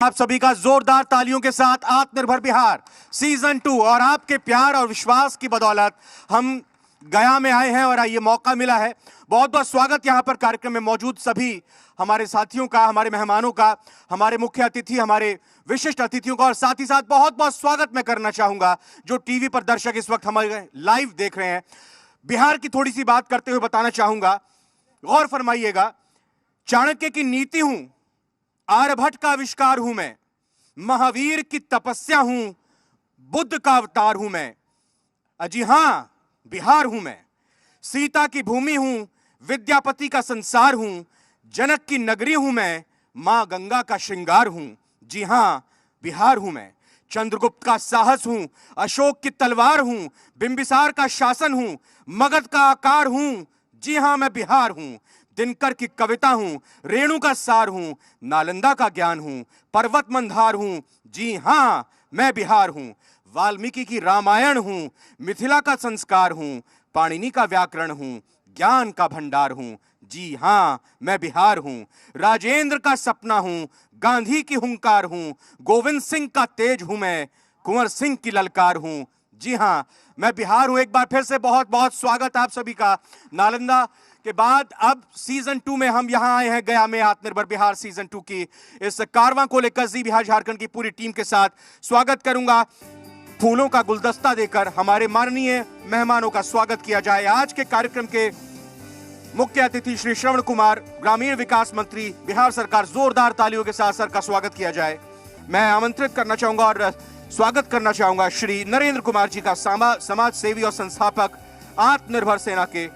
आप सभी का जोरदार तालियों के साथ आत्मनिर्भर बिहार सीजन 2 और आपके प्यार और विश्वास की बदौलत हम गया में आए हैं और ये मौका मिला है। बहुत बहुत स्वागत यहां पर कार्यक्रम में मौजूद सभी हमारे साथियों का, हमारे मेहमानों का, हमारे मुख्य अतिथि, हमारे विशिष्ट अतिथियों का, और साथ ही साथ बहुत बहुत स्वागत मैं करना चाहूंगा जो टीवी पर दर्शक इस वक्त हमारे लाइव देख रहे हैं। बिहार की थोड़ी सी बात करते हुए बताना चाहूंगा, गौर फरमाइएगा। चाणक्य की नीति हूं, आर्यभट्ट का आविष्कार हूं मैं, महावीर की तपस्या हूं, बुद्ध का अवतार हूं मैं, अजी हां बिहार हूं मैं। सीता की भूमि हूं, विद्यापति का संसार हूं, जनक की नगरी हूं मैं, मां गंगा का श्रृंगार हूं, जी हां बिहार हूं मैं। चंद्रगुप्त का साहस हूं, अशोक की तलवार हूं, बिंबिसार का शासन हूं, मगध का आकार हूं, जी हां मैं बिहार हूं। दिनकर की कविता हूं, रेणु का सार हूं, नालंदा का ज्ञान हूं, पर्वत मंधार हूं, जी हां मैं बिहार हूं। वाल्मीकि की रामायण हूं, मिथिला का संस्कार हूं, पाणिनि का व्याकरण हूं, ज्ञान का भंडार हूं, जी हां मैं बिहार हूं। राजेंद्र का सपना हूं, गांधी की हुंकार हूं, गोविंद सिंह का तेज हूं मैं, कुंवर सिंह की ललकार हूं, जी हां मैं बिहार हूं। एक बार फिर से बहुत बहुत स्वागत आप सभी का। नालंदा के बाद अब सीजन 2 में हम यहां आए हैं गया में आत्मनिर्भर बिहार सीजन 2 की इस कारवां को लेकर जी बिहार झारखंड की पूरी टीम के साथ स्वागत करूंगा। फूलों का गुलदस्ता देकर हमारे माननीय मेहमानों का स्वागत किया जाए। आज के कार्यक्रम के मुख्य अतिथि श्री श्रवण कुमार, ग्रामीण विकास मंत्री, बिहार सरकार, जोरदार तालियों के साथ सर का स्वागत किया जाए। मैं आमंत्रित करना चाहूंगा और स्वागत करना चाहूंगा श्री नरेंद्र कुमार जी का, समाज सेवी और संस्थापक आत्मनिर्भर सेना के।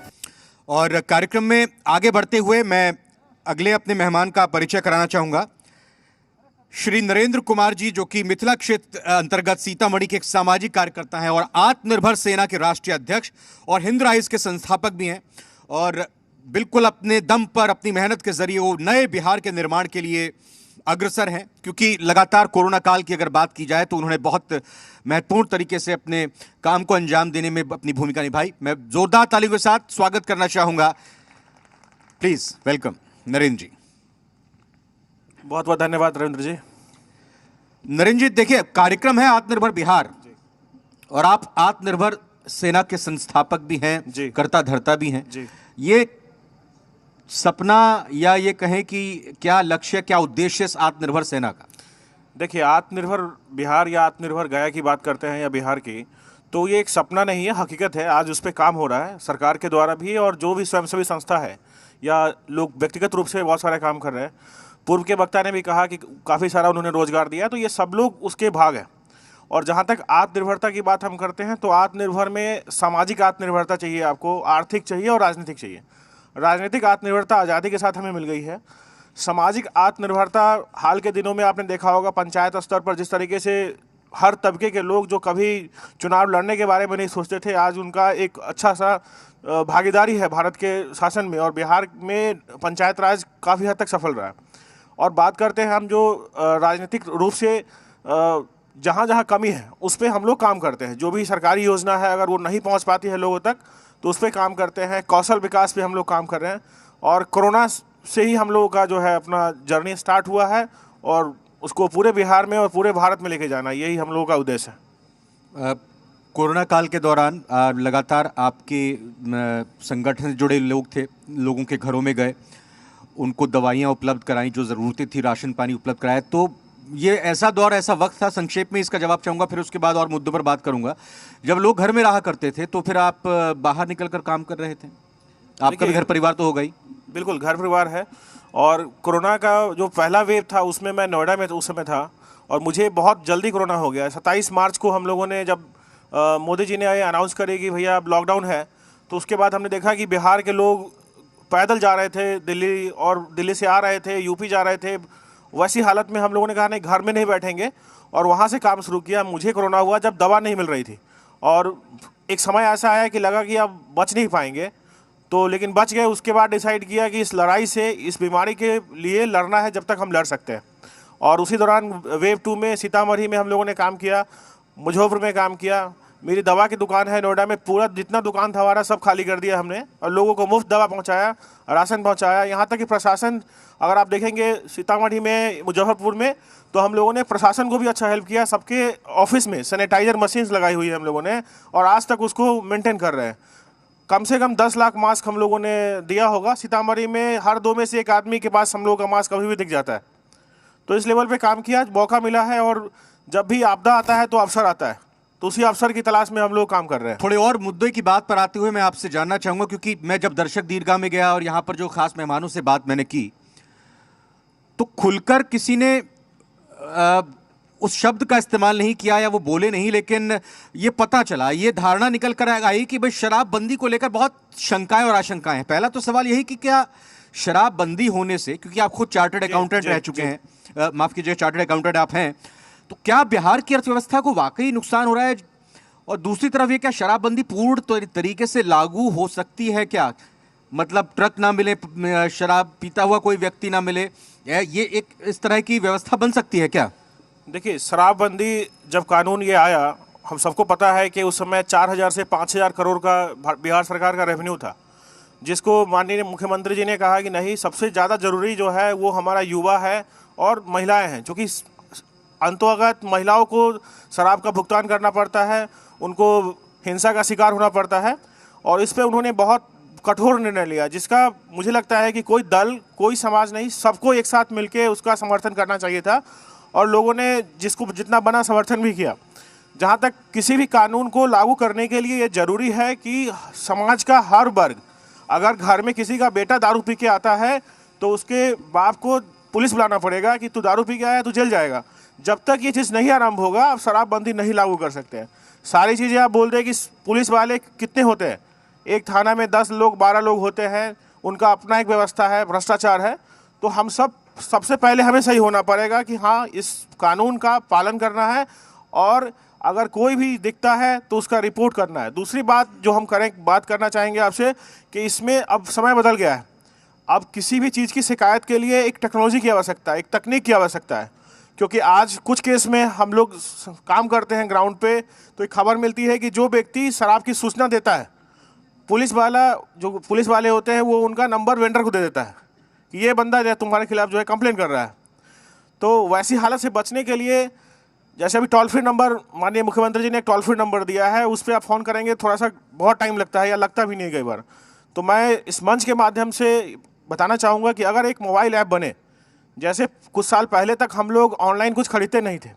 और कार्यक्रम में आगे बढ़ते हुए मैं अगले अपने मेहमान का परिचय कराना चाहूंगा। श्री नरेंद्र कुमार जी, जो कि मिथिला क्षेत्र अंतर्गत सीतामढ़ी के एक सामाजिक कार्यकर्ता हैं और आत्मनिर्भर सेना के राष्ट्रीय अध्यक्ष और हिंद राइज के संस्थापक भी हैं, और बिल्कुल अपने दम पर अपनी मेहनत के जरिए वो नए बिहार के निर्माण के लिए अग्रसर हैं। क्योंकि लगातार कोरोना काल की अगर बात की जाए तो उन्होंने बहुत महत्वपूर्ण तरीके से अपने काम को अंजाम देने में अपनी भूमिका निभाई। मैं जोरदार तालियों के साथ स्वागत करना चाहूंगा। प्लीज वेलकम नरेंद्र जी। बहुत बहुत धन्यवाद रविंद्र जी। नरेंद्र जी, देखिए कार्यक्रम है आत्मनिर्भर बिहार और आप आत्मनिर्भर सेना के संस्थापक भी हैं, कर्ता धर्ता भी हैं। ये सपना या ये कहें कि क्या लक्ष्य, क्या उद्देश्य इस आत्मनिर्भर सेना का? देखिए, आत्मनिर्भर बिहार या आत्मनिर्भर गया की बात करते हैं या बिहार की, तो ये एक सपना नहीं है, हकीकत है। आज उस पर काम हो रहा है सरकार के द्वारा भी, और जो भी स्वयंसेवी संस्था है या लोग व्यक्तिगत रूप से बहुत सारे काम कर रहे हैं। पूर्व के वक्ता ने भी कहा कि काफ़ी सारा उन्होंने रोजगार दिया, तो ये सब लोग उसके भाग हैं। और जहाँ तक आत्मनिर्भरता की बात हम करते हैं तो आत्मनिर्भर में सामाजिक आत्मनिर्भरता चाहिए आपको, आर्थिक चाहिए और राजनीतिक चाहिए। राजनीतिक आत्मनिर्भरता आज़ादी के साथ हमें मिल गई है। सामाजिक आत्मनिर्भरता हाल के दिनों में आपने देखा होगा पंचायत स्तर पर जिस तरीके से हर तबके के लोग जो कभी चुनाव लड़ने के बारे में नहीं सोचते थे, आज उनका एक अच्छा सा भागीदारी है भारत के शासन में, और बिहार में पंचायत राज काफ़ी हद तक सफल रहा है। और बात करते हैं हम जो राजनीतिक रूप से जहाँ जहाँ कमी है उस पर हम लोग काम करते हैं। जो भी सरकारी योजना है अगर वो नहीं पहुँच पाती है लोगों तक तो उस पर काम करते हैं। कौशल विकास पे हम लोग काम कर रहे हैं, और कोरोना से ही हम लोगों का जो है अपना जर्नी स्टार्ट हुआ है, और उसको पूरे बिहार में और पूरे भारत में लेके जाना, यही हम लोगों का उद्देश्य है। कोरोना काल के दौरान लगातार आपके संगठन से जुड़े लोग थे, लोगों के घरों में गए, उनको दवाइयाँ उपलब्ध कराई, जो ज़रूरतें थी, राशन पानी उपलब्ध कराया। तो ये ऐसा दौर, ऐसा वक्त था, संक्षेप में इसका जवाब चाहूँगा, फिर उसके बाद और मुद्दों पर बात करूँगा। जब लोग घर में रहा करते थे तो फिर आप बाहर निकल कर काम कर रहे थे? आपका भी घर परिवार तो होगा ही। बिल्कुल, घर परिवार है। और कोरोना का जो पहला वेव था उसमें मैं नोएडा में उस समय था, और मुझे बहुत जल्दी कोरोना हो गया। 27 मार्च को हम लोगों ने जब मोदी जी ने अनाउंस करे कि भैया अब लॉकडाउन है, तो उसके बाद हमने देखा कि बिहार के लोग पैदल जा रहे थे दिल्ली, और दिल्ली से आ रहे थे, यूपी जा रहे थे। वैसी हालत में हम लोगों ने कहा नहीं, घर में नहीं बैठेंगे, और वहाँ से काम शुरू किया। मुझे कोरोना हुआ जब दवा नहीं मिल रही थी, और एक समय ऐसा आया कि लगा कि अब बच नहीं पाएंगे, तो लेकिन बच गए। उसके बाद डिसाइड किया कि इस लड़ाई से, इस बीमारी के लिए लड़ना है जब तक हम लड़ सकते हैं। और उसी दौरान वेव 2 में सीतामढ़ी में हम लोगों ने काम किया, मुजफ्फरपुर में काम किया, मेरी दवा की दुकान है नोएडा में, पूरा जितना दुकान था हमारा सब खाली कर दिया हमने और लोगों को मुफ्त दवा पहुंचाया, राशन पहुंचाया। यहाँ तक कि प्रशासन, अगर आप देखेंगे सीतामढ़ी में, मुजफ्फरपुर में, तो हम लोगों ने प्रशासन को भी अच्छा हेल्प किया। सबके ऑफिस में सैनिटाइजर मशीन्स लगाई हुई है हम लोगों ने और आज तक उसको मेंटेन कर रहे हैं। कम से कम 10 लाख मास्क हम लोगों ने दिया होगा। सीतामढ़ी में हर 2 में से 1 आदमी के पास हम लोगों का मास्क कभी भी दिख जाता है। तो इस लेवल पे काम किया, मौका मिला है और जब भी आपदा आता है तो अवसर आता है, तो उसी अवसर की तलाश में हम लोग काम कर रहे हैं। थोड़े और मुद्दे की बात पर आते हुए मैं आपसे जानना चाहूंगा, क्योंकि मैं जब दर्शक दीर्घा में गया और यहां पर जो खास मेहमानों से बात मैंने की, तो खुलकर किसी ने उस शब्द का इस्तेमाल नहीं किया या वो बोले नहीं, लेकिन ये पता चला, ये धारणा निकल कर आई कि भाई शराबबंदी को लेकर बहुत शंकाएं और आशंकाएं हैं। पहला तो सवाल यही कि क्या शराबबंदी होने से, क्योंकि आप खुद चार्टर्ड अकाउंटेंट रह चुके हैं, माफ कीजिए चार्टर्ड अकाउंटेंट आप हैं, तो क्या बिहार की अर्थव्यवस्था को वाकई नुकसान हो रहा है? और दूसरी तरफ ये, क्या शराबबंदी पूर्ण तरीके से लागू हो सकती है क्या? मतलब ट्रक ना मिले, शराब पीता हुआ कोई व्यक्ति ना मिले, ये एक इस तरह की व्यवस्था बन सकती है क्या? देखिए, शराबबंदी जब कानून ये आया, हम सबको पता है कि उस समय 4,000 से 5,000 करोड़ का बिहार सरकार का रेवेन्यू था, जिसको माननीय मुख्यमंत्री जी ने कहा कि नहीं, सबसे ज़्यादा ज़रूरी जो है वो हमारा युवा है और महिलाएं हैं, क्योंकि अंतोगत महिलाओं को शराब का भुगतान करना पड़ता है, उनको हिंसा का शिकार होना पड़ता है। और इस पे उन्होंने बहुत कठोर निर्णय लिया, जिसका मुझे लगता है कि कोई दल, कोई समाज नहीं, सबको एक साथ मिलकर उसका समर्थन करना चाहिए था और लोगों ने जिसको जितना बना समर्थन भी किया। जहाँ तक किसी भी कानून को लागू करने के लिए ये ज़रूरी है कि समाज का हर वर्ग, अगर घर में किसी का बेटा दारू पी के आता है तो उसके बाप को पुलिस बुलाना पड़ेगा कि तू दारू पी के आया, तू जेल जाएगा। जब तक ये चीज़ नहीं आरंभ होगा, आप शराबबंदी नहीं लागू कर सकते हैं। सारी चीज़ें आप बोल दें कि पुलिस वाले कितने होते हैं, एक थाना में 10 लोग 12 लोग होते हैं, उनका अपना एक व्यवस्था है, भ्रष्टाचार है। तो हम सबसे पहले हमें सही होना पड़ेगा कि हाँ, इस कानून का पालन करना है और अगर कोई भी दिखता है तो उसका रिपोर्ट करना है। दूसरी बात जो हम बात करना चाहेंगे आपसे कि इसमें अब समय बदल गया है। अब किसी भी चीज़ की शिकायत के लिए एक टेक्नोलॉजी की आवश्यकता है, एक तकनीक की आवश्यकता है। क्योंकि आज कुछ केस में हम लोग काम करते हैं ग्राउंड पे, तो एक खबर मिलती है कि जो व्यक्ति शराब की सूचना देता है, पुलिस वाले होते हैं, वो उनका नंबर वेंडर को दे देता है कि ये बंदा जो है तुम्हारे खिलाफ जो है कंप्लेन कर रहा है। तो वैसी हालत से बचने के लिए, जैसे अभी टोल फ्री नंबर माननीय मुख्यमंत्री जी ने एक टोल फ्री नंबर दिया है, उस पर आप फ़ोन करेंगे, थोड़ा सा बहुत टाइम लगता है या लगता भी नहीं कई बार। तो मैं इस मंच के माध्यम से बताना चाहूँगा कि अगर एक मोबाइल ऐप बने, जैसे कुछ साल पहले तक हम लोग ऑनलाइन कुछ खरीदते नहीं थे,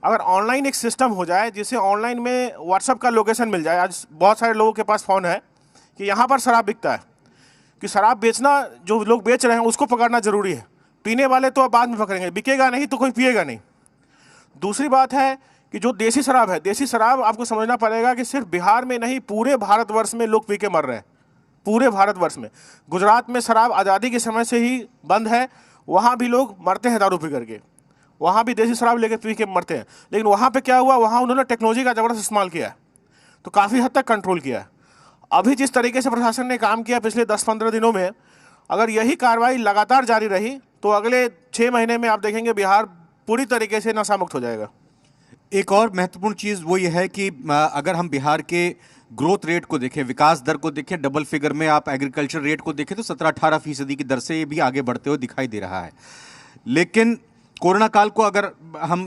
अगर ऑनलाइन एक सिस्टम हो जाए जिसे ऑनलाइन में व्हाट्सअप का लोकेशन मिल जाए, आज बहुत सारे लोगों के पास फ़ोन है कि यहाँ पर शराब बिकता है, कि शराब बेचना, जो लोग बेच रहे हैं उसको पकड़ना ज़रूरी है, पीने वाले तो अब बाद में पकड़ेंगे, बिकेगा नहीं तो कोई पिएगा नहीं। दूसरी बात है कि जो देसी शराब है, देसी शराब आपको समझना पड़ेगा कि सिर्फ बिहार में नहीं, पूरे भारतवर्ष में लोग पी के मर रहे हैं, पूरे भारतवर्ष में। गुजरात में शराब आज़ादी के समय से ही बंद है, वहाँ भी लोग मरते हैं दारू पी करके, वहाँ भी देसी शराब लेके पी के मरते हैं। लेकिन वहाँ पे क्या हुआ, वहाँ उन्होंने टेक्नोलॉजी का ज़बरदस्त इस्तेमाल किया है, तो काफ़ी हद तक कंट्रोल किया है। अभी जिस तरीके से प्रशासन ने काम किया पिछले 10-15 दिनों में, अगर यही कार्रवाई लगातार जारी रही तो अगले 6 महीने में आप देखेंगे बिहार पूरी तरीके से नशा मुक्त हो जाएगा। एक और महत्वपूर्ण चीज़ वो ये है कि अगर हम बिहार के ग्रोथ रेट को देखें, विकास दर को देखें, डबल फिगर में आप एग्रीकल्चर रेट को देखें तो 17-18% की दर से ये भी आगे बढ़ते हुए दिखाई दे रहा है। लेकिन कोरोना काल को अगर हम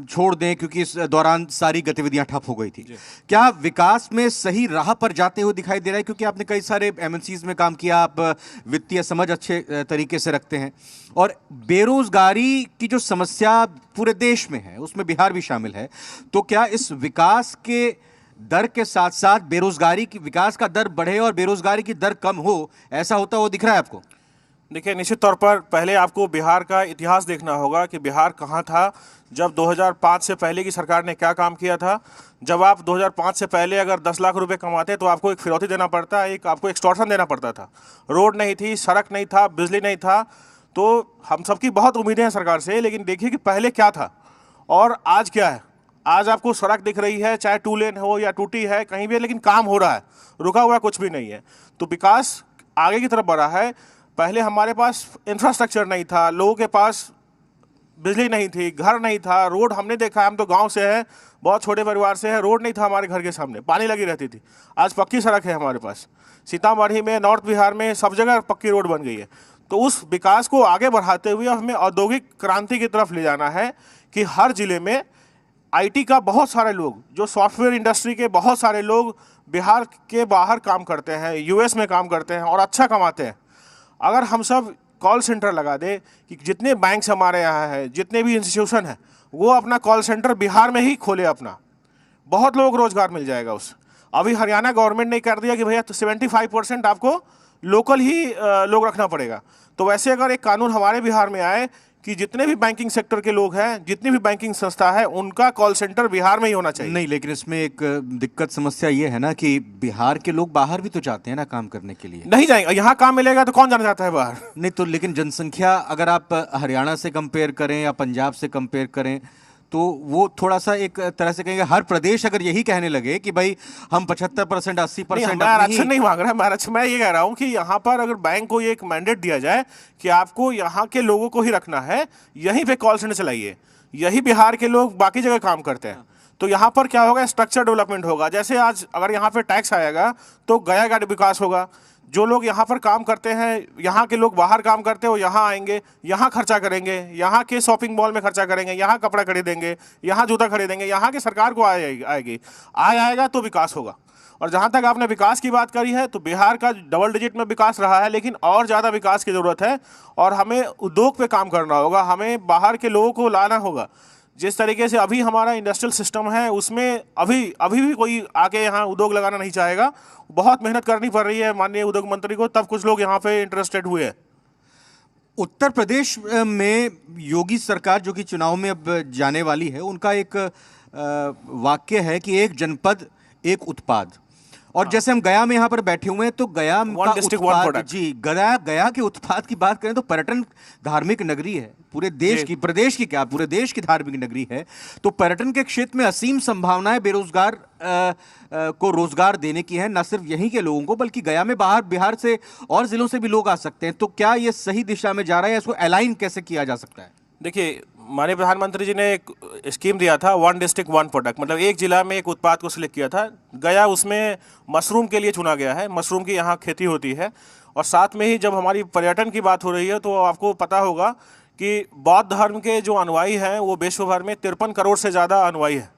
छोड़ दें, क्योंकि इस दौरान सारी गतिविधियां ठप हो गई थी, क्या विकास में सही राह पर जाते हुए दिखाई दे रहा है? क्योंकि आपने कई सारे एमएनसीज में काम किया, आप वित्तीय समझ अच्छे तरीके से रखते हैं, और बेरोजगारी की जो समस्या पूरे देश में है उसमें बिहार भी शामिल है, तो क्या इस विकास के दर के साथ साथ बेरोजगारी की, विकास का दर बढ़े और बेरोजगारी की दर कम हो, ऐसा होता हुआ दिख रहा है आपको? देखिए, निश्चित तौर पर पहले आपको बिहार का इतिहास देखना होगा कि बिहार कहाँ था जब 2005 से पहले की सरकार ने क्या काम किया था। जब आप 2005 से पहले अगर 10 लाख रुपए कमाते तो आपको एक फिरौती देना पड़ता, आपको एक्सटॉर्शन देना पड़ता था, रोड नहीं थी, सड़क नहीं था, बिजली नहीं था। तो हम सबकी बहुत उम्मीदें हैं सरकार से, लेकिन देखिए कि पहले क्या था और आज क्या है। आज आपको सड़क दिख रही है, चाहे 2 लेन हो या टूटी है, कहीं भी, लेकिन काम हो रहा है, रुका हुआ कुछ भी नहीं है। तो विकास आगे की तरफ बढ़ा है। पहले हमारे पास इंफ्रास्ट्रक्चर नहीं था, लोगों के पास बिजली नहीं थी, घर नहीं था, रोड हमने देखा है, हम तो गांव से है, बहुत छोटे परिवार से है, रोड नहीं था हमारे घर के सामने, पानी लगी रहती थी। आज पक्की सड़क है हमारे पास, सीतामढ़ी में, नॉर्थ बिहार में, सब जगह पक्की रोड बन गई है। तो उस विकास को आगे बढ़ाते हुए हमें औद्योगिक क्रांति की तरफ ले जाना है कि हर जिले में आईटी का बहुत सारे लोग, जो सॉफ्टवेयर इंडस्ट्री के बहुत सारे लोग बिहार के बाहर काम करते हैं, यूएस में काम करते हैं और अच्छा कमाते हैं। अगर हम सब कॉल सेंटर लगा दे कि जितने बैंक्स हमारे यहाँ हैं, जितने भी इंस्टीट्यूशन हैं, वो अपना कॉल सेंटर बिहार में ही खोले अपना, बहुत लोगों को रोजगार मिल जाएगा उससे। अभी हरियाणा गवर्नमेंट ने कर दिया कि भैया 75% आपको लोकल ही लोग रखना पड़ेगा। तो वैसे अगर एक कानून हमारे बिहार में आए कि जितने भी बैंकिंग सेक्टर के लोग हैं, जितनी भी बैंकिंग संस्था है, उनका कॉल सेंटर बिहार में ही होना चाहिए। नहीं, लेकिन इसमें एक दिक्कत समस्या ये है ना कि बिहार के लोग बाहर भी तो जाते हैं ना काम करने के लिए। नहीं जाएंगे, यहाँ काम मिलेगा तो कौन जाना चाहता है बाहर? नहीं तो लेकिन जनसंख्या अगर आप हरियाणा से कंपेयर करें या पंजाब से कंपेयर करें तो वो थोड़ा सा एक तरह से कहेंगे, हर प्रदेश अगर यही कहने लगे कि भाई हम 75% 80% मैं आरक्षण नहीं मांग रहा, मैं आरक्षण, मैं ये कह रहा हूँ कि यहाँ पर अगर बैंक को ये एक मैंडेट दिया जाए कि आपको यहाँ के लोगों को ही रखना है, यहीं पे कॉल सेंटर चलाइए, यही बिहार के लोग बाकी जगह काम करते हैं, तो यहाँ पर क्या होगा, स्ट्रक्चर डेवलपमेंट होगा। जैसे आज अगर यहाँ पे टैक्स आएगा तो गया का विकास होगा। जो लोग यहाँ पर काम करते हैं, यहाँ के लोग बाहर काम करते हैं, वो यहाँ आएंगे, यहाँ खर्चा करेंगे, यहाँ के शॉपिंग मॉल में खर्चा करेंगे, यहाँ कपड़ा खरीदेंगे, यहाँ जूता खरीदेंगे, यहाँ की सरकार को आएगी आएगा तो विकास होगा। और जहाँ तक आपने विकास की बात करी है, तो बिहार का डबल डिजिट में विकास रहा है, लेकिन और ज़्यादा विकास की ज़रूरत है और हमें उद्योग पे काम करना होगा, हमें बाहर के लोगों को लाना होगा। जिस तरीके से अभी हमारा इंडस्ट्रियल सिस्टम है, उसमें अभी भी कोई आके यहाँ उद्योग लगाना नहीं चाहेगा। बहुत मेहनत करनी पड़ रही है माननीय उद्योग मंत्री को, तब कुछ लोग यहाँ पे इंटरेस्टेड हुए हैं। उत्तर प्रदेश में योगी सरकार जो कि चुनाव में अब जाने वाली है, उनका एक वाक्य है कि एक जनपद एक उत्पाद। और जैसे हम गया में यहाँ पर बैठे हुए हैं तो गया का उत्पाद, जी, गया के उत्पाद की बात करें तो पर्यटन धार्मिक नगरी है, पूरे देश की, प्रदेश की क्या, पूरे देश की धार्मिक नगरी है। तो पर्यटन के क्षेत्र में असीम संभावनाएं बेरोजगार को रोजगार देने की है, न सिर्फ यहीं के लोगों को बल्कि गया में बाहर बिहार से और जिलों से भी लोग आ सकते हैं। तो क्या ये सही दिशा में जा रहा है, इसको अलाइन कैसे किया जा सकता है? देखिए, माननीय प्रधानमंत्री जी ने एक स्कीम दिया था, 1 डिस्ट्रिक्ट 1 प्रोडक्ट, मतलब एक जिला में एक उत्पाद को सिलेक्ट किया था। गया उसमें मशरूम के लिए चुना गया है, मशरूम की यहाँ खेती होती है। और साथ में ही जब हमारी पर्यटन की बात हो रही है तो आपको पता होगा कि बौद्ध धर्म के जो अनुयायी हैं वो विश्व भर में 53 करोड़ से ज़्यादा अनुयायी हैं।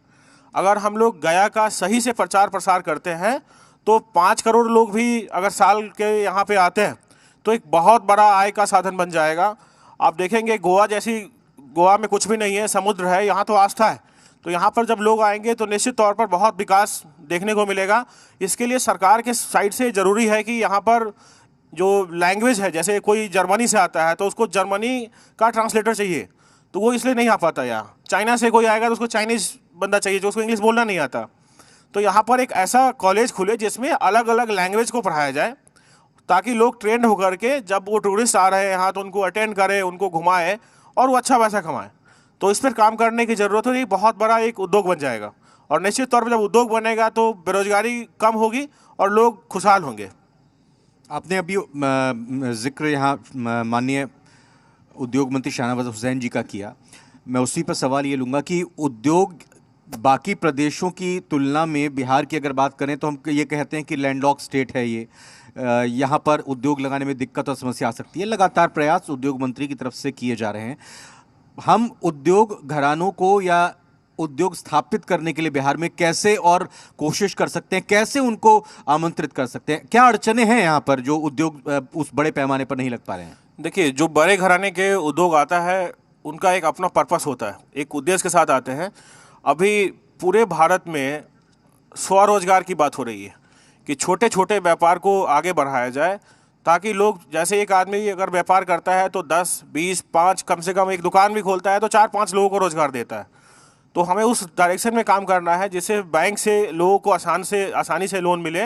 अगर हम लोग गया का सही से प्रचार प्रसार करते हैं तो 5 करोड़ लोग भी अगर साल के यहाँ पे आते हैं तो एक बहुत बड़ा आय का साधन बन जाएगा। आप देखेंगे गोवा में कुछ भी नहीं है, समुद्र है, यहाँ तो आस्था है। तो यहाँ पर जब लोग आएंगे तो निश्चित तौर पर बहुत विकास देखने को मिलेगा। इसके लिए सरकार के साइड से ज़रूरी है कि यहाँ पर जो लैंग्वेज है, जैसे कोई जर्मनी से आता है तो उसको जर्मनी का ट्रांसलेटर चाहिए, तो वो इसलिए नहीं आ पाता। यहाँ चाइना से कोई आएगा तो उसको चाइनीज़ बंदा चाहिए जो उसको इंग्लिश बोलना नहीं आता। तो यहाँ पर एक ऐसा कॉलेज खुले जिसमें अलग अलग लैंग्वेज को पढ़ाया जाए, ताकि लोग ट्रेंड होकर के जब वो टूरिस्ट आ रहे हैं यहाँ तो उनको अटेंड करें, उनको घुमाएं और वो अच्छा पैसा कमाएं। तो इस पर काम करने की ज़रूरत है। ये बहुत बड़ा एक उद्योग बन जाएगा और निश्चित तौर पर जब उद्योग बनेगा तो बेरोजगारी कम होगी और लोग खुशहाल होंगे। आपने अभी जिक्र यहाँ माननीय उद्योग मंत्री शाहनवाज हुसैन जी का किया, मैं उसी पर सवाल ये लूँगा कि उद्योग बाकी प्रदेशों की तुलना में बिहार की अगर बात करें तो हम ये कहते हैं कि लैंडलॉक स्टेट है ये, यहाँ पर उद्योग लगाने में दिक्कत और समस्या आ सकती है। लगातार प्रयास उद्योग मंत्री की तरफ से किए जा रहे हैं। हम उद्योग घरानों को या उद्योग स्थापित करने के लिए बिहार में कैसे और कोशिश कर सकते हैं, कैसे उनको आमंत्रित कर सकते हैं? क्या अड़चने हैं यहाँ पर जो उद्योग उस बड़े पैमाने पर नहीं लग पा रहे हैं? देखिए, जो बड़े घराने के उद्योग आता है उनका एक अपना पर्पस होता है, एक उद्देश्य के साथ आते हैं। अभी पूरे भारत में स्वरोजगार की बात हो रही है कि छोटे छोटे व्यापार को आगे बढ़ाया जाए, ताकि लोग, जैसे एक आदमी अगर व्यापार करता है तो 10, 20, 5, कम से कम एक दुकान भी खोलता है तो 4-5 लोगों को रोजगार देता है। तो हमें उस डायरेक्शन में काम करना है जिससे बैंक से लोगों को आसानी से लोन मिले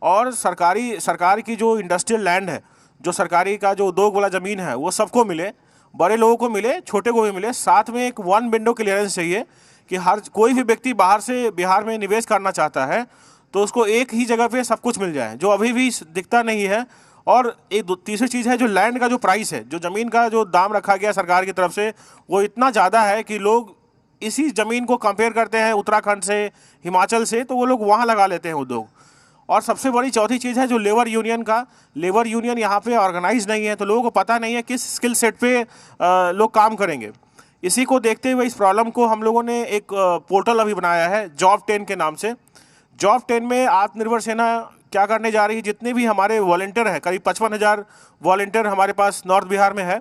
और सरकार की जो इंडस्ट्रियल लैंड है, जो सरकारी का जो उद्योग वाला ज़मीन है, वो सबको मिले, बड़े लोगों को मिले, छोटे को भी मिले। साथ में एक 1 विंडो क्लियरेंस चाहिए कि हर कोई भी व्यक्ति बाहर से बिहार में निवेश करना चाहता है तो उसको एक ही जगह पे सब कुछ मिल जाए, जो अभी भी दिखता नहीं है। और एक तीसरी चीज़ है जो लैंड का जो प्राइस है, जो ज़मीन का जो दाम रखा गया सरकार की तरफ से, वो इतना ज़्यादा है कि लोग इसी ज़मीन को कंपेयर करते हैं उत्तराखंड से, हिमाचल से, तो वो लोग वहाँ लगा लेते हैं उद्योग। और सबसे बड़ी चौथी चीज़ है जो लेबर यूनियन का, लेबर यूनियन यहाँ पे ऑर्गेनाइज नहीं है, तो लोगों को पता नहीं है किस स्किल सेट पे लोग काम करेंगे। इसी को देखते हुए इस प्रॉब्लम को हम लोगों ने एक पोर्टल अभी बनाया है Job10 के नाम से। Job10 में आत्मनिर्भर सेना क्या करने जा रही है, जितने भी हमारे वॉलंटियर हैं, करीब 55,000 वॉलंटियर हमारे पास नॉर्थ बिहार में है,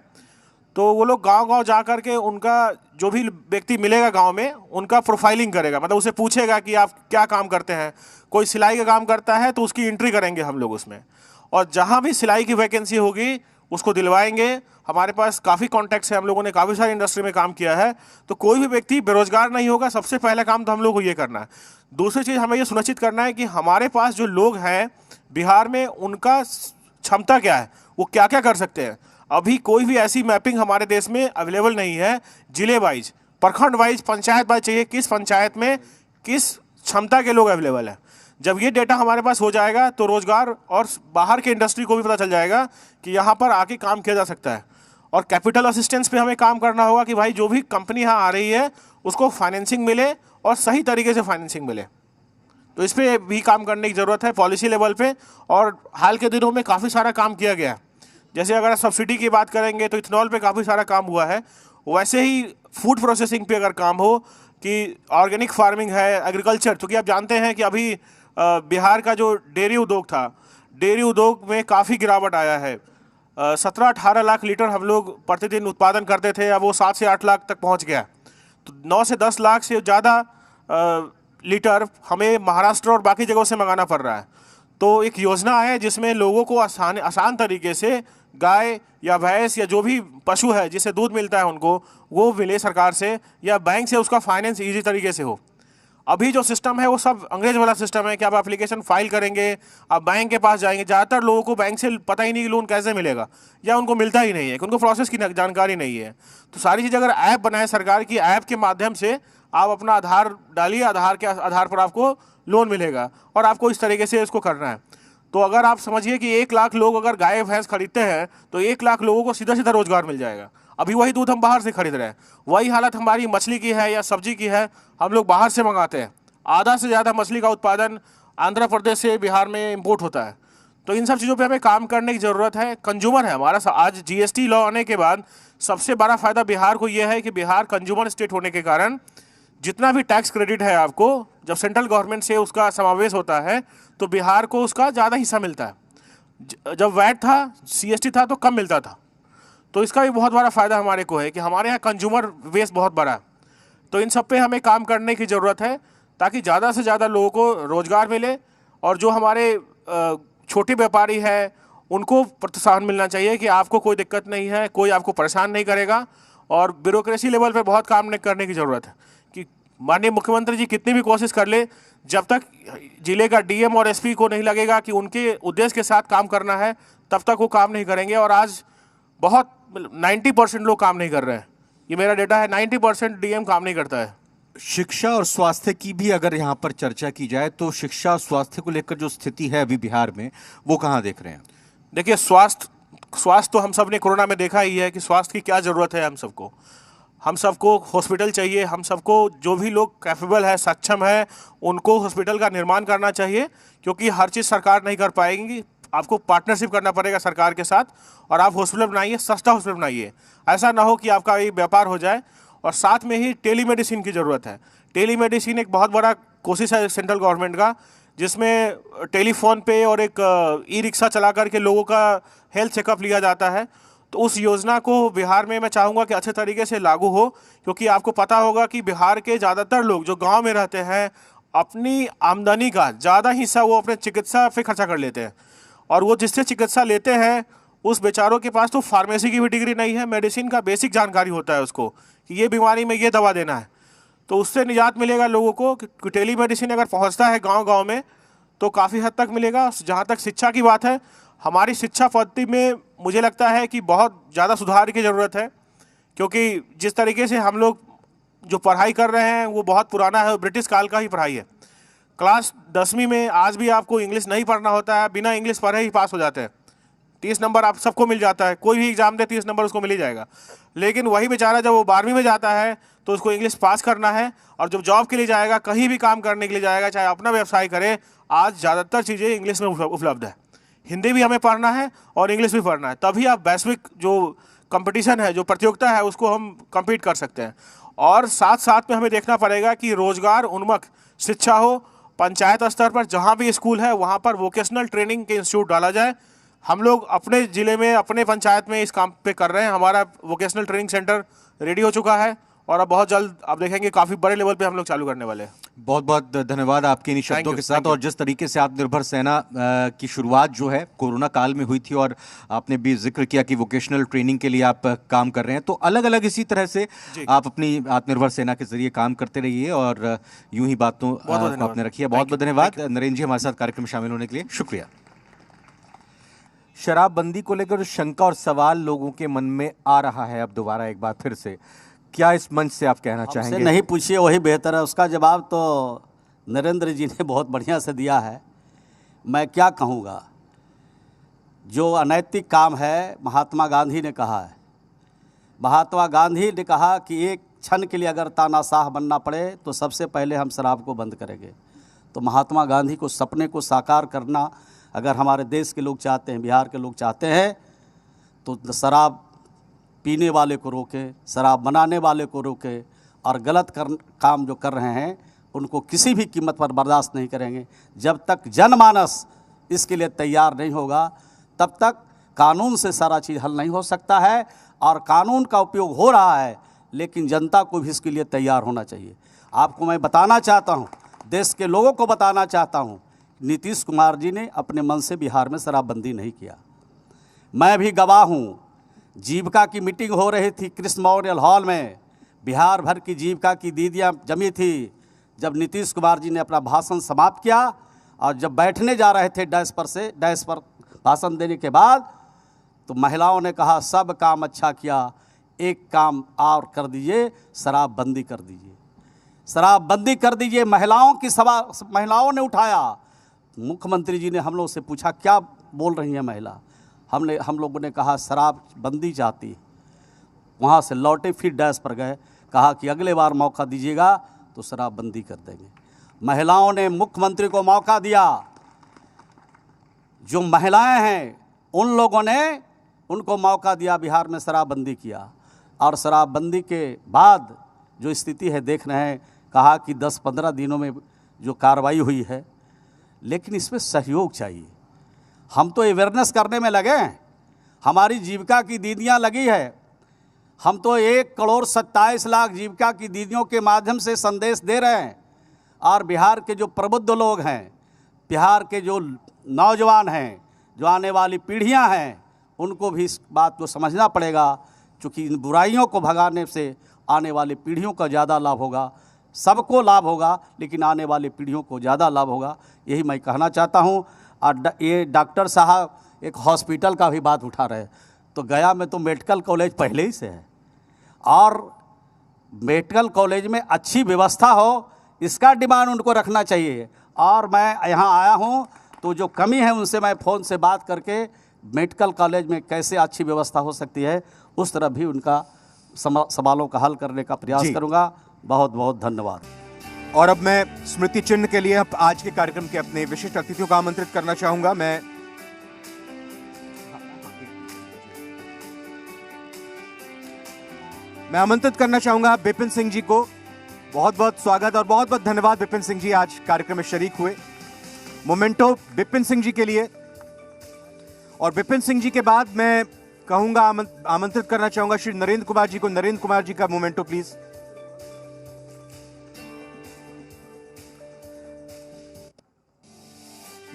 तो वो लोग गांव-गांव जा कर के उनका जो भी व्यक्ति मिलेगा गांव में, उनका प्रोफाइलिंग करेगा। मतलब उसे पूछेगा कि आप क्या काम करते हैं। कोई सिलाई का काम करता है तो उसकी एंट्री करेंगे हम लोग उसमें, और जहां भी सिलाई की वैकेंसी होगी उसको दिलवाएंगे। हमारे पास काफ़ी कॉन्टैक्ट्स है, हम लोगों ने काफ़ी सारी इंडस्ट्री में काम किया है, तो कोई भी व्यक्ति बेरोजगार नहीं होगा। सबसे पहला काम तो हम लोग को ये करना है। दूसरी चीज़, हमें ये सुनिश्चित करना है कि हमारे पास जो लोग हैं बिहार में, उनका क्षमता क्या है, वो क्या क्या कर सकते हैं। अभी कोई भी ऐसी मैपिंग हमारे देश में अवेलेबल नहीं है, जिले वाइज, प्रखंड वाइज, पंचायत वाइज चाहिए, किस पंचायत में किस क्षमता के लोग अवेलेबल हैं। जब ये डेटा हमारे पास हो जाएगा तो रोजगार और बाहर के इंडस्ट्री को भी पता चल जाएगा कि यहाँ पर आके काम किया जा सकता है। और कैपिटल असिस्टेंस पे हमें काम करना होगा कि भाई जो भी कंपनी यहाँ आ रही है उसको फाइनेंसिंग मिले और सही तरीके से फाइनेंसिंग मिले। तो इस पर भी काम करने की ज़रूरत है पॉलिसी लेवल पे। और हाल के दिनों में काफ़ी सारा काम किया गया, जैसे अगर सब्सिडी की बात करेंगे तो इथेनॉल पे काफ़ी सारा काम हुआ है। वैसे ही फूड प्रोसेसिंग पे अगर काम हो, कि ऑर्गेनिक फार्मिंग है, एग्रीकल्चर, क्योंकि आप जानते हैं कि अभी बिहार का जो डेयरी उद्योग था, डेयरी उद्योग में काफ़ी गिरावट आया है। 17-18 लाख लीटर हम लोग प्रतिदिन उत्पादन करते थे, अब वो 7 से 8 लाख तक पहुंच गया। तो 9 से 10 लाख से ज़्यादा लीटर हमें महाराष्ट्र और बाकी जगहों से मंगाना पड़ रहा है। तो एक योजना है जिसमें लोगों को आसान तरीके से गाय या भैंस या जो भी पशु है जिससे दूध मिलता है उनको वो मिले सरकार से, या बैंक से उसका फाइनेंस ईजी तरीके से हो। अभी जो सिस्टम है वो सब अंग्रेज वाला सिस्टम है कि आप एप्लीकेशन फाइल करेंगे, आप बैंक के पास जाएंगे। ज़्यादातर लोगों को बैंक से पता ही नहीं कि लोन कैसे मिलेगा, या उनको मिलता ही नहीं है, कि उनको प्रोसेस की जानकारी नहीं है। तो सारी चीज़ अगर ऐप बनाए सरकार की, ऐप के माध्यम से आप अपना आधार डालिए, आधार के आधार पर आपको लोन मिलेगा, और आपको इस तरीके से इसको करना है। तो अगर आप समझिए कि 1 लाख लोग अगर गाय भैंस खरीदते हैं तो 1 लाख लोगों को सीधा सीधा रोजगार मिल जाएगा। अभी वही दूध हम बाहर से खरीद रहे हैं, वही हालत हमारी मछली की है या सब्जी की है, हम लोग बाहर से मंगाते हैं। आधा से ज़्यादा मछली का उत्पादन आंध्र प्रदेश से बिहार में इंपोर्ट होता है। तो इन सब चीज़ों पे हमें काम करने की ज़रूरत है। कंज्यूमर है हमारा। आज जीएसटी लॉ आने के बाद सबसे बड़ा फ़ायदा बिहार को यह है कि बिहार कंज्यूमर स्टेट होने के कारण जितना भी टैक्स क्रेडिट है आपको, जब सेंट्रल गवर्नमेंट से उसका समावेश होता है तो बिहार को उसका ज़्यादा हिस्सा मिलता है। जब वैट था, सीएसटी था तो कम मिलता था। तो इसका भी बहुत बड़ा फ़ायदा हमारे को है कि हमारे यहाँ कंज्यूमर बेस बहुत बड़ा है। तो इन सब पे हमें काम करने की ज़रूरत है ताकि ज़्यादा से ज़्यादा लोगों को रोज़गार मिले, और जो हमारे छोटे व्यापारी हैं उनको प्रोत्साहन मिलना चाहिए कि आपको कोई दिक्कत नहीं है, कोई आपको परेशान नहीं करेगा। और ब्यूरोक्रेसी लेवल पे बहुत काम करने की ज़रूरत है कि माननीय मुख्यमंत्री जी कितनी भी कोशिश कर ले, जब तक जिले का डीएम और एसपी को नहीं लगेगा कि उनके उद्देश्य के साथ काम करना है, तब तक वो काम नहीं करेंगे। और आज बहुत 90% लोग काम नहीं कर रहे हैं, ये मेरा डेटा है, 90% डीएम काम नहीं करता है। शिक्षा और स्वास्थ्य की भी अगर यहाँ पर चर्चा की जाए तो शिक्षा और स्वास्थ्य को लेकर जो स्थिति है अभी बिहार में, वो कहाँ देख रहे हैं? देखिए, स्वास्थ्य तो हम सब ने कोरोना में देखा ही है कि स्वास्थ्य की क्या ज़रूरत है। हम सबको हॉस्पिटल चाहिए। हम सबको जो भी लोग कैपेबल है, सक्षम है, उनको हॉस्पिटल का निर्माण करना चाहिए, क्योंकि हर चीज़ सरकार नहीं कर पाएगी। आपको पार्टनरशिप करना पड़ेगा सरकार के साथ, और आप हॉस्पिटल बनाइए, सस्ता हॉस्पिटल बनाइए। ऐसा ना हो कि आपका ये व्यापार हो जाए। और साथ में ही टेलीमेडिसिन की ज़रूरत है। टेलीमेडिसिन एक बहुत बड़ा कोशिश है सेंट्रल गवर्नमेंट का, जिसमें टेलीफोन पे और एक ई रिक्शा चला करके लोगों का हेल्थ चेकअप लिया जाता है। तो उस योजना को बिहार में मैं चाहूँगा कि अच्छे तरीके से लागू हो, क्योंकि आपको पता होगा कि बिहार के ज़्यादातर लोग जो गांव में रहते हैं, अपनी आमदनी का ज़्यादा हिस्सा वो अपने चिकित्सा पे खर्चा कर लेते हैं। और वो जिससे चिकित्सा लेते हैं उस बेचारों के पास तो फार्मेसी की भी डिग्री नहीं है, मेडिसिन का बेसिक जानकारी होता है उसको कि ये बीमारी में ये दवा देना है। तो उससे निजात मिलेगा लोगों को कि टेली मेडिसिन अगर पहुंचता है गांव-गांव में तो काफ़ी हद तक मिलेगा। जहां तक शिक्षा की बात है, हमारी शिक्षा पद्धति में मुझे लगता है कि बहुत ज़्यादा सुधार की ज़रूरत है, क्योंकि जिस तरीके से हम लोग जो पढ़ाई कर रहे हैं वो बहुत पुराना है, ब्रिटिश काल का ही पढ़ाई है। क्लास 10वीं में आज भी आपको इंग्लिश नहीं पढ़ना होता है, बिना इंग्लिश पढ़े ही पास हो जाते हैं। 30 नंबर आप सबको मिल जाता है, कोई भी एग्जाम दे 30 नंबर उसको मिल ही जाएगा। लेकिन वही बेचारा जब वो 12वीं में जाता है तो उसको इंग्लिश पास करना है, और जब जॉब के लिए जाएगा, कहीं भी काम करने के लिए जाएगा, चाहे अपना व्यवसाय करे, आज ज़्यादातर चीज़ें इंग्लिश में उपलब्ध है। हिंदी भी हमें पढ़ना है और इंग्लिश भी पढ़ना है, तभी आप वैश्विक जो कंपटीशन है, जो प्रतियोगिता है, उसको हम कम्पीट कर सकते हैं। और साथ साथ में हमें देखना पड़ेगा कि रोजगार उन्मुख शिक्षा हो। पंचायत स्तर पर जहाँ भी स्कूल है वहाँ पर वोकेशनल ट्रेनिंग के इंस्टीट्यूट डाला जाए। हम लोग अपने ज़िले में, अपने पंचायत में इस काम पे कर रहे हैं। हमारा वोकेशनल ट्रेनिंग सेंटर रेडी हो चुका है और अब बहुत जल्द आप देखेंगे काफ़ी बड़े लेवल पे हम लोग चालू करने वाले हैं। बहुत बहुत धन्यवाद आपके इन शब्दों you, के साथ। thank you. और जिस तरीके से आत्मनिर्भर सेना की शुरुआत जो है कोरोना काल में हुई थी, और आपने भी जिक्र किया कि वोकेशनल ट्रेनिंग के लिए आप काम कर रहे हैं, तो अलग अलग इसी तरह से आप अपनी आत्मनिर्भर सेना के जरिए काम करते रहिए और यूं ही बातों को आपने रखी है। बहुत बहुत धन्यवाद नरेंद्र जी, हमारे साथ कार्यक्रम में शामिल होने के लिए शुक्रिया। शराबबंदी को लेकर जो शंका और सवाल लोगों के मन में आ रहा है, अब दोबारा एक बार फिर से, क्या इस मंच से आप कहना चाहेंगे? नहीं पूछिए, वही बेहतर है। उसका जवाब तो नरेंद्र जी ने बहुत बढ़िया से दिया है। मैं क्या कहूँगा, जो अनैतिक काम है, महात्मा गांधी ने कहा है। महात्मा गांधी ने कहा कि एक क्षण के लिए अगर तानाशाह बनना पड़े तो सबसे पहले हम शराब को बंद करेंगे। तो महात्मा गांधी को सपने को साकार करना अगर हमारे देश के लोग चाहते हैं, बिहार के लोग चाहते हैं, तो शराब पीने वाले को रोके, शराब बनाने वाले को रोके, और गलत काम जो कर रहे हैं उनको किसी भी कीमत पर बर्दाश्त नहीं करेंगे। जब तक जनमानस इसके लिए तैयार नहीं होगा तब तक कानून से सारा चीज़ हल नहीं हो सकता है। और कानून का उपयोग हो रहा है, लेकिन जनता को भी इसके लिए तैयार होना चाहिए। आपको मैं बताना चाहता हूँ, देश के लोगों को बताना चाहता हूँ, नीतीश कुमार जी ने अपने मन से बिहार में शराबबंदी नहीं किया। मैं भी गवाह हूँ। जीविका की मीटिंग हो रही थी कृष्ण मेमोरियल हॉल में, बिहार भर की जीविका की दीदियाँ जमी थी। जब नीतीश कुमार जी ने अपना भाषण समाप्त किया और जब बैठने जा रहे थे डैश पर भाषण देने के बाद, तो महिलाओं ने कहा सब काम अच्छा किया, एक काम और कर दीजिए, शराबबंदी कर दीजिए, शराबबंदी कर दीजिए। महिलाओं ने उठाया। मुख्यमंत्री जी ने हम लोग से पूछा क्या बोल रही हैं महिला। हम लोगों ने कहा शराबबंदी चाहती। वहाँ से लौटे, फिर डैश पर गए, कहा कि अगले बार मौका दीजिएगा तो शराबबंदी कर देंगे। महिलाओं ने मुख्यमंत्री को मौका दिया। जो महिलाएं हैं उन लोगों ने उनको मौका दिया, बिहार में शराबबंदी किया। और शराबबंदी के बाद जो स्थिति है देख रहे हैं, कहा कि 10-15 दिनों में जो कार्रवाई हुई है, लेकिन इसमें सहयोग चाहिए। हम तो अवेयरनेस करने में लगे हैं, हमारी जीविका की दीदियां लगी है। हम तो 1,27,00,000 जीविका की दीदियों के माध्यम से संदेश दे रहे हैं। और बिहार के जो प्रबुद्ध लोग हैं, बिहार के जो नौजवान हैं, जो आने वाली पीढ़ियां हैं, उनको भी इस बात को समझना पड़ेगा, क्योंकि इन बुराइयों को भगाने से आने वाली पीढ़ियों का ज़्यादा लाभ होगा। सबको लाभ होगा, लेकिन आने वाली पीढ़ियों को ज़्यादा लाभ होगा, यही मैं कहना चाहता हूँ। और ये डॉक्टर साहब एक हॉस्पिटल का भी बात उठा रहे, तो गया में तो मेडिकल कॉलेज पहले ही से है, और मेडिकल कॉलेज में अच्छी व्यवस्था हो, इसका डिमांड उनको रखना चाहिए। और मैं यहाँ आया हूँ तो जो कमी है उनसे मैं फ़ोन से बात करके मेडिकल कॉलेज में कैसे अच्छी व्यवस्था हो सकती है, उस तरफ भी उनका सवालों का हल करने का प्रयास करूँगा। बहुत बहुत धन्यवाद। और अब मैं स्मृति चिन्ह के लिए आज के कार्यक्रम के अपने विशिष्ट अतिथियों को आमंत्रित करना चाहूंगा। मैं आमंत्रित करना चाहूंगा बिपिन सिंह जी को। बहुत बहुत स्वागत और बहुत बहुत धन्यवाद बिपिन सिंह जी, आज कार्यक्रम में शरीक हुए। मोमेंटो बिपिन सिंह जी के लिए। और बिपिन सिंह जी के बाद मैं कहूंगा, आमंत्रित करना चाहूंगा श्री नरेंद्र कुमार जी को। नरेंद्र कुमार जी का मोमेंटो प्लीज।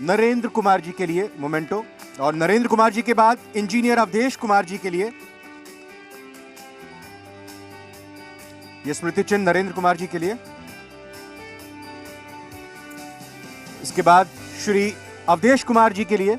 नरेंद्र कुमार जी के लिए मोमेंटो। और नरेंद्र कुमार जी के बाद इंजीनियर अवधेश कुमार जी के लिए यह स्मृति चिन्ह नरेंद्र कुमार जी के लिए। इसके बाद श्री अवधेश कुमार जी के लिए